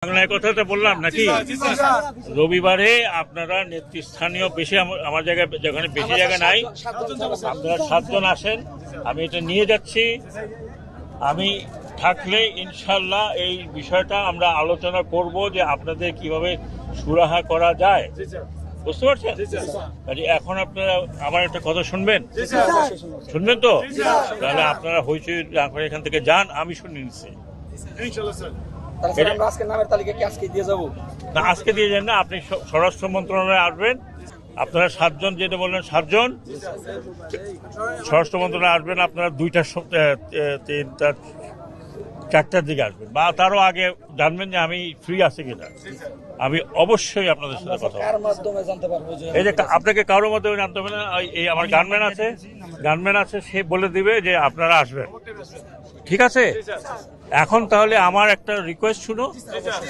বাংলায় কথাটা বললাম নাকি? রবিবারে আপনারা নেতৃস্থানীয় বেশি আমার জায়গায়, যেখানে বেশি জায়গা নাই, আপনারা 7 জন আসেন। আমি এটা নিয়ে যাচ্ছি। আমি থাকলে ইনশাল্লাহ এই বিষয়টা আমরা আলোচনা করব যে আপনাদের কিভাবে সুরাহা করা যায়। বুঝতে পারছেন? এখন আপনারা আমার একটা কথা শুনবেন তো? তাহলে আপনারা হইচই না করে এখান থেকে যান, আমি শুনে নিচ্ছি। না, আজকে দিয়ে যান না, আপনি স্বরাষ্ট্র মন্ত্রণালয়ে আসবেন। আপনারা 7 জন, যেটা বললেন 7 জন স্বরাষ্ট্র মন্ত্রণালয়ে আসবেন। আপনারা 2টা 3টা 4টার দিকে আসবেন, বা তারও আগে জানবেন যে আমি ফ্রি আছি কিনা। আমি অবশ্যই আপনাদের সাথে কথা বলবো। এই যে আপনাকে কারোর মাধ্যমে জানতে হবে না। এই আমার গানম্যান আছে, সে বলে দিবে যে আপনারা আসবেন। ঠিক আছে? এখন তাহলে আমার একটা রিকোয়েস্ট শুনো।